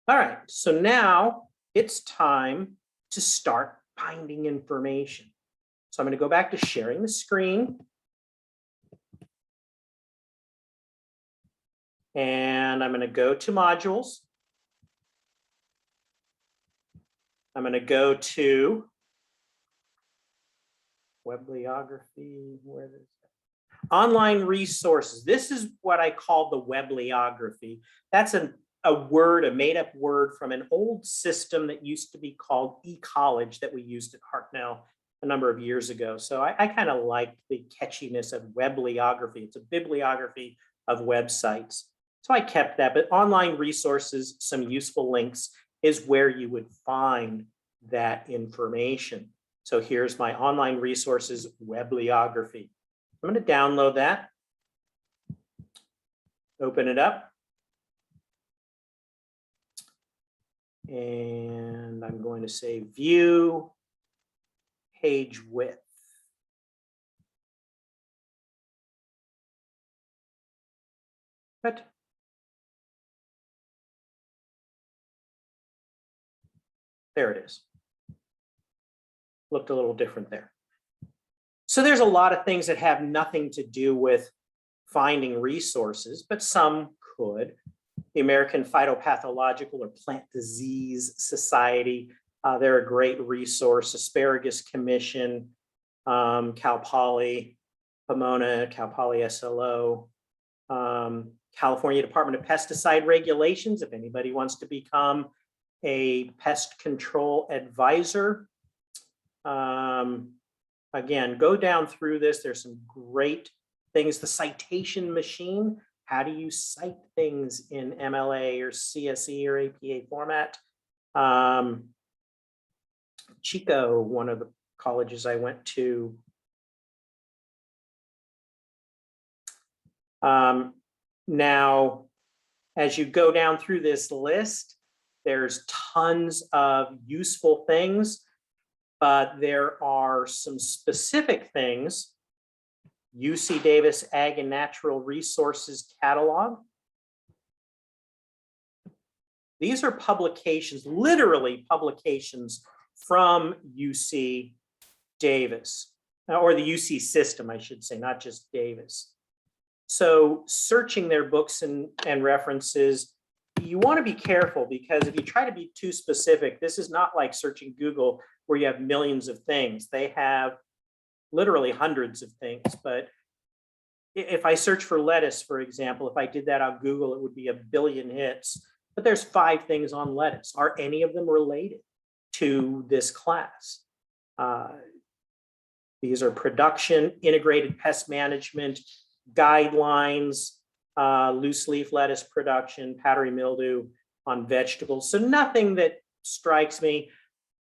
All right, so now it's time to start finding information. So I'm going to go back to sharing the screen. And I'm going to go to modules. I'm going to go to Webliography. Where is it? Online resources. This is what I call the Webliography. That's a word, a made-up word from an old system that used to be called eCollege that we used at Hartnell a number of years ago. So I kind of like the catchiness of Webliography. It's a bibliography of websites. So I kept that, but online resources, some useful links is where you would find that information. So here's my online resources Webliography. I'm going to download that, open it up, and I'm going to say view page width. But there it is. Looked a little different there. So there's a lot of things that have nothing to do with finding resources, but some could. The American Phytopathological or Plant Disease Society, they're a great resource. Asparagus Commission, Cal Poly, Pomona, Cal Poly SLO, California Department of Pesticide Regulations, if anybody wants to become a pest control advisor. Again, go down through this. There's some great things. The citation machine. How do you cite things in MLA or CSE or APA format? Chico, one of the colleges I went to. Now, as you go down through this list, there's tons of useful things, but there are some specific things. UC Davis Ag and Natural Resources Catalog. These are publications, literally publications from UC Davis, or the UC system, I should say, not just Davis. So searching their books and references, you want to be careful, because if you try to be too specific, this is not like searching Google where you have millions of things. They have literally hundreds of things. But if I search for lettuce, for example, if I did that on Google, it would be 1 billion hits. But there's 5 things on lettuce. Are any of them related to this class? These are production, integrated pest management, guidelines, loose leaf lettuce production, powdery mildew on vegetables. So nothing that strikes me.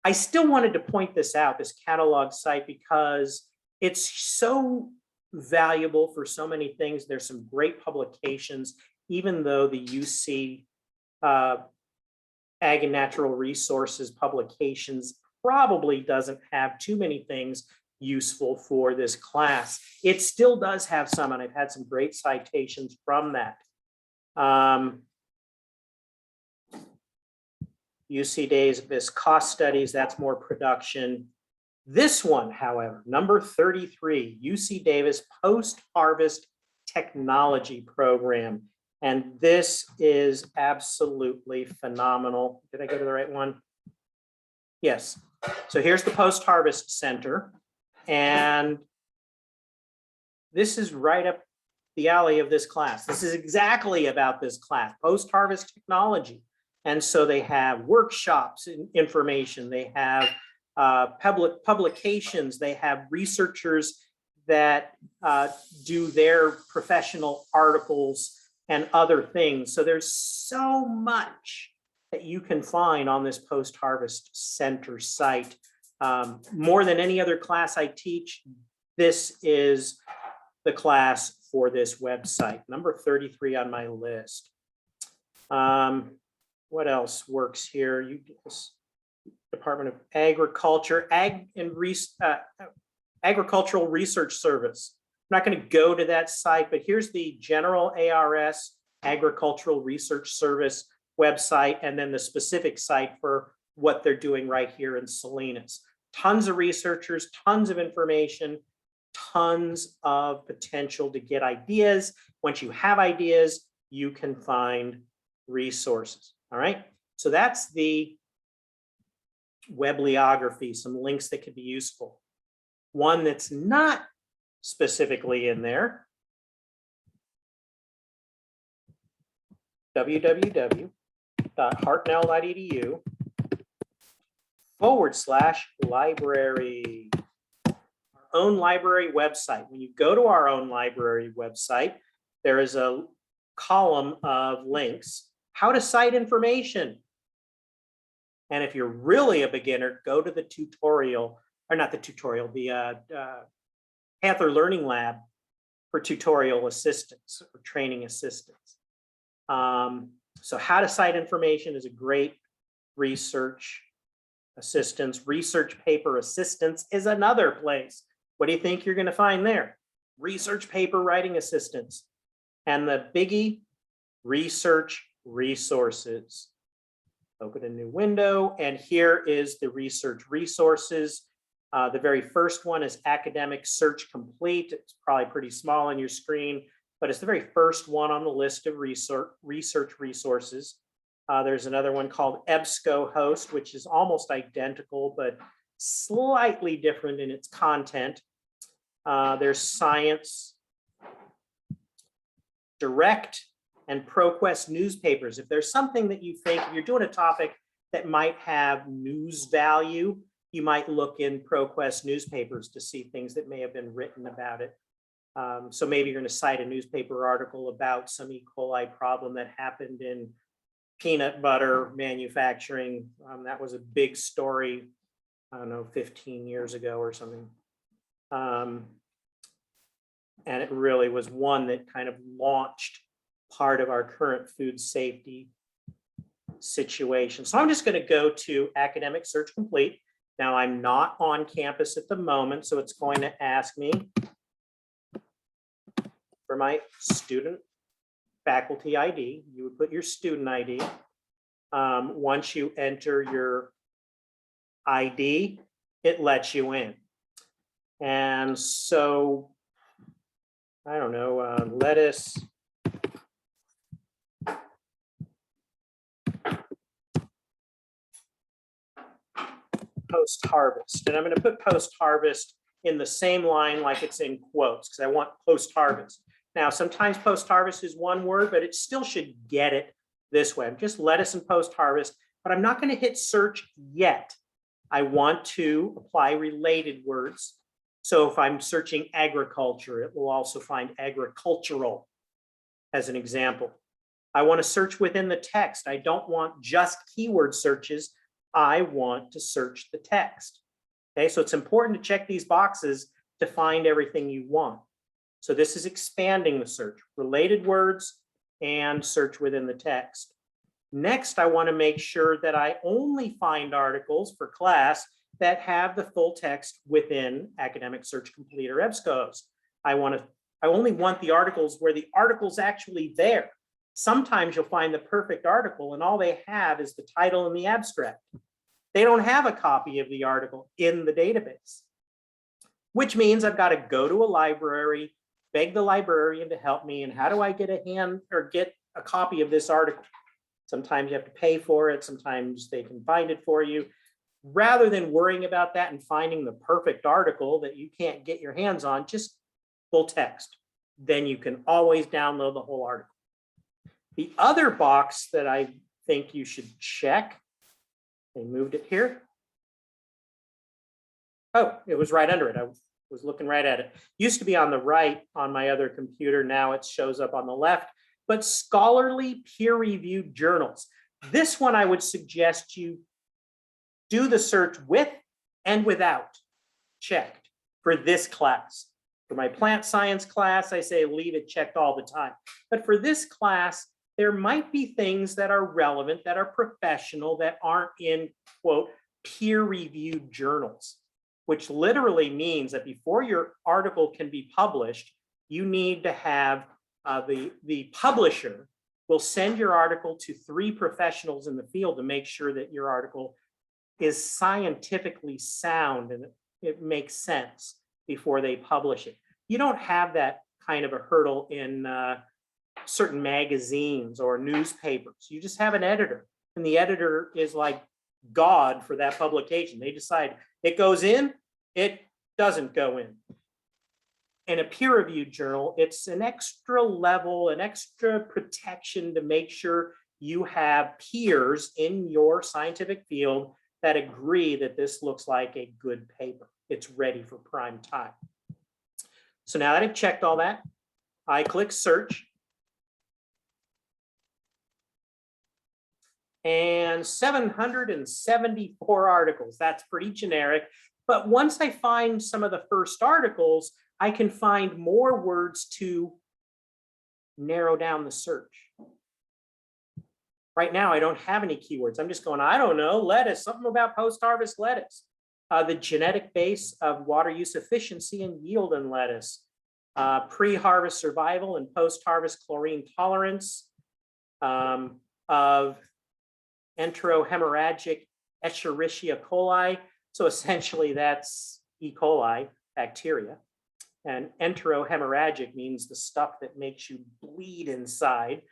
I still wanted to point this out, this catalog site, because it's so valuable for so many things. There's some great publications, even though the UC Ag and Natural Resources publications probably doesn't have too many things useful for this class. It still does have some, and I've had some great citations from that. UC Davis cost studies, that's more production. This one, however, number 33, UC Davis Post-Harvest Technology Program. And this is absolutely phenomenal. Did I go to the right one? Yes. So here's the Post-Harvest Center. And this is right up the alley of this class. This is exactly about this class, post-harvest technology. And so they have workshops and information. They have public publications. They have researchers that do their professional articles and other things. So there's so much that you can find on this Post-Harvest Center site. More than any other class I teach, this is the class for this website, number 33 on my list. What else works here? Department of Agriculture, Agricultural Research Service. I'm not going to go to that site, but here's the general ARS, Agricultural Research Service website, and then the specific site for what they're doing right here in Salinas. Tons of researchers, tons of information, tons of potential to get ideas. Once you have ideas, you can find resources. All right, so that's the Webliography, some links that could be useful. One that's not specifically in there, www.hartnell.edu/library. Our own library website. When you go to our own library website, there is a column of links, how to cite information. And if you're really a beginner, go to the tutorial, or not the tutorial, the Panther Learning Lab for tutorial assistance or training assistance. So how to cite information is a great research assistance. Research paper assistance is another place. What do you think you're going to find there? Research paper writing assistance. And the biggie, research resources. Open a new window, and here is the research resources. The very first one is Academic Search Complete. It's probably pretty small on your screen, but it's the very first one on the list of research resources. There's another one called EBSCOhost, which is almost identical, but slightly different in its content. There's Science Direct and ProQuest newspapers. If there's something that you think, if you're doing a topic that might have news value, you might look in ProQuest newspapers to see things that may have been written about it. So maybe you're going to cite a newspaper article about some E. coli problem that happened in peanut butter manufacturing. That was a big story, I don't know, 15 years ago or something. And it really was one that kind of launched part of our current food safety situation. So I'm just going to go to Academic Search Complete. Now I'm not on campus at the moment, so it's going to ask me for my student faculty ID. You would put your student ID. Once you enter your ID, it lets you in. And so, I don't know, lettuce. Post-harvest, and I'm going to put post-harvest in the same line like it's in quotes because I want post-harvest. Now, sometimes post-harvest is one word, but it still should get it this way. I'm just lettuce and post-harvest, but I'm not going to hit search yet. I want to apply related words. So if I'm searching agriculture, it will also find agricultural as an example. I want to search within the text. I don't want just keyword searches. I want to search the text. Okay, so it's important to check these boxes to find everything you want. So this is expanding the search, related words and search within the text. Next, I want to make sure that I only find articles for class that have the full text within Academic Search Complete or EBSCOhost. I only want the articles where the article's actually there. Sometimes you'll find the perfect article and all they have is the title and the abstract. They don't have a copy of the article in the database, which means I've got to go to a library, beg the librarian to help me. And how do I get a copy of this article? Sometimes you have to pay for it. Sometimes they can find it for you. Rather than worrying about that and finding the perfect article that you can't get your hands on, just full text. Then you can always download the whole article. The other box that I think you should check, they moved it here. Oh, it was right under it. I was looking right at it. Used to be on the right on my other computer. Now it shows up on the left. But scholarly peer-reviewed journals. This one I would suggest you do the search with and without checked for this class. For my plant science class, I say leave it checked all the time. But for this class, there might be things that are relevant, that are professional, that aren't in, quote, peer-reviewed journals, which literally means that before your article can be published, you need to have the publisher will send your article to 3 professionals in the field to make sure that your article is scientifically sound and it makes sense before they publish it. You don't have that kind of a hurdle in certain magazines or newspapers. You just have an editor, and the editor is like God for that publication. They decide it goes in, it doesn't go in. In a peer-reviewed journal, it's an extra level, an extra protection to make sure you have peers in your scientific field that agree that this looks like a good paper. It's ready for prime time. So now that I've checked all that, I click search. And 774 articles. That's pretty generic. But once I find some of the first articles, I can find more words to narrow down the search. Right now, I don't have any keywords. I'm just going, I don't know, lettuce, something about post-harvest lettuce. The genetic base of water use efficiency and yield in lettuce. Pre-harvest survival and post-harvest chlorine tolerance of enterohemorrhagic Escherichia coli. So essentially that's E. coli bacteria. And enterohemorrhagic means the stuff that makes you bleed inside,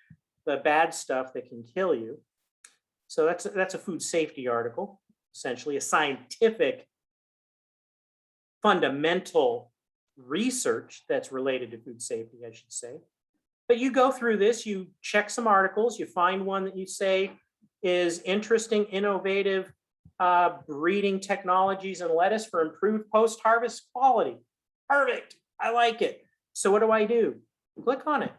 the bad stuff that can kill you. So that's a food safety article, essentially a scientific fundamental research that's related to food safety, I should say. But you go through this, you check some articles, you find one that you say is interesting, innovative breeding technologies in lettuce for improved post-harvest quality. Perfect, I like it. So what do? Click on it.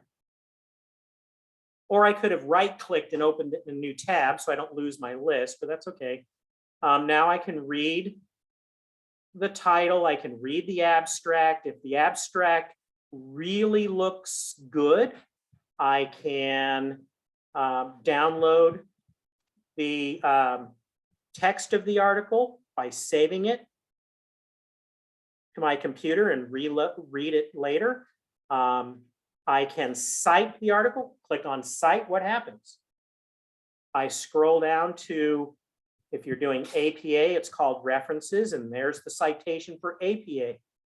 Or I could have right-clicked and opened it in a new tab so I don't lose my list, but that's okay. Now I can read the title, I can read the abstract. If the abstract really looks good, I can download the text of the article by saving it to my computer and read it later. I can cite the article, click on cite, what happens? I scroll down to, if you're doing APA, it's called references, and there's the citation for APA.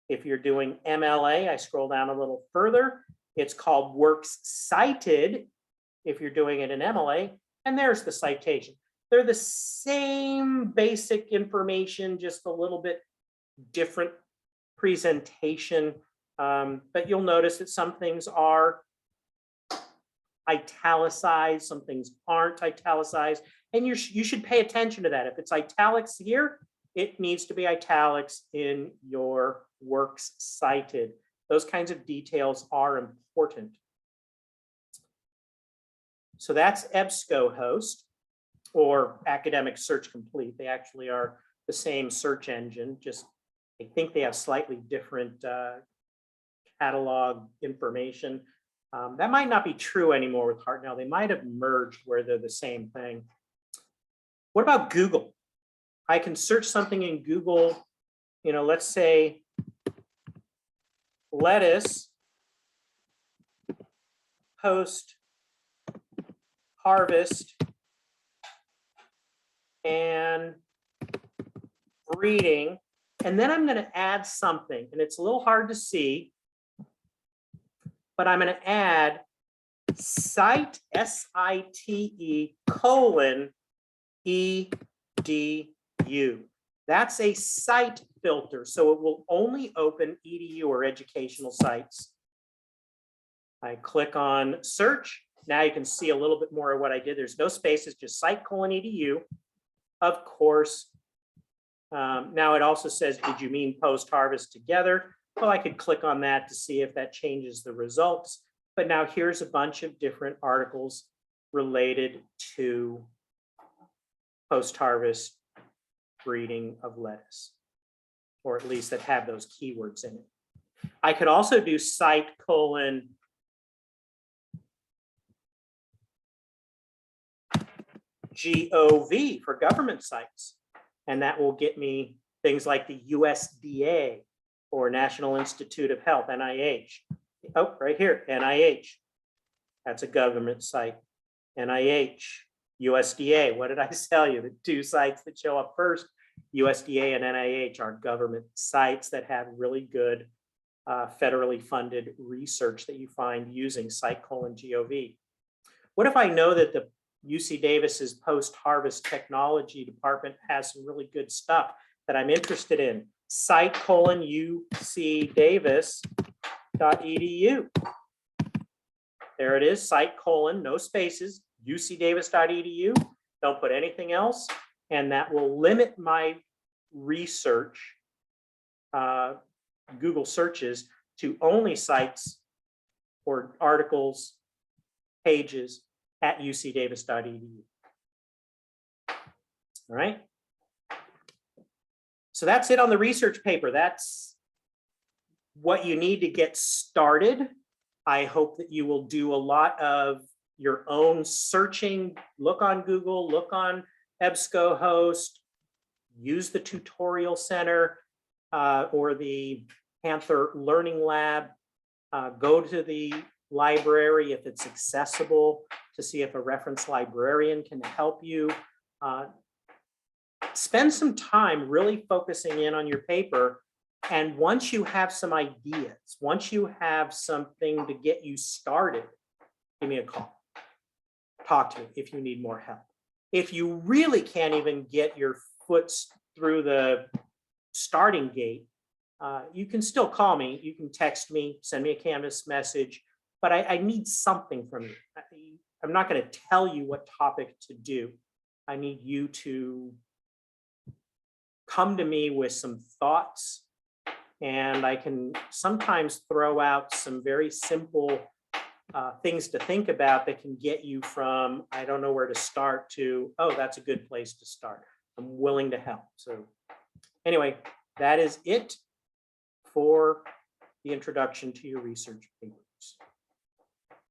If you're doing MLA, I scroll down a little further, it's called works cited. If you're doing it in MLA, and there's the citation. They're the same basic information, just a little bit different presentation. But you'll notice that some things are italicized, some things aren't italicized, and you should pay attention to that. If it's italics here, it needs to be italics in your works cited. Those kinds of details are important. So that's EBSCOhost or Academic Search Complete. They actually are the same search engine, just I think they have slightly different catalog information. That might not be true anymore with Hartnell. They might have merged where they're the same thing. What about Google? I can search something in Google, let's say lettuce post-harvest and breeding. And then I'm going to add something, and it's a little hard to see, but I'm going to add cite, S-I-T-E, :edu. That's a site filter, so it will only open edu or educational sites. I click on search. Now you can see a little bit more of what I did. There's no spaces, just cite: :edu. Of course. Now it also says, did you mean post-harvest together? Well, I could click on that to see if that changes the results. But now here's a bunch of different articles related to post-harvest breeding of lettuce, or at least that have those keywords in it. I could also do cite : .gov for government sites. And that will get me things like the USDA or National Institute of Health, NIH. Oh, right here, NIH. That's a government site. NIH, USDA. What did I tell you? The two sites that show up first, USDA and NIH, are government sites that have really good federally funded research that you find using site:/gov. What if I know that the UC Davis's post-harvest technology department has some really good stuff that I'm interested in? Site:/ucdavis.edu. There it is, site:, no spaces, ucdavis.edu. Don't put anything else, and that will limit my research, Google searches, to only sites or articles, pages at ucdavis.edu. All right. So that's it on the research paper. That's what you need to get started. I hope that you will do a lot of your own searching. Look on Google, look on EBSCOhost, use the tutorial center or the Panther Learning Lab. Go to the library if it's accessible to see if a reference librarian can help you. Spend some time really focusing in on your paper. And once you have some ideas, once you have something to get you started, give me a call. Talk to me if you need more help. If you really can't even get your foot through the starting gate, you can still call me. You can text me, send me a Canvas message, but I need something from you. I'm not going to tell you what topic to do. I need you to come to me with some thoughts, and I can sometimes throw out some very simple things to think about that can get you from, I don't know where to start, to, oh, that's a good place to start. I'm willing to help. So anyway, that is it for the introduction to your research papers.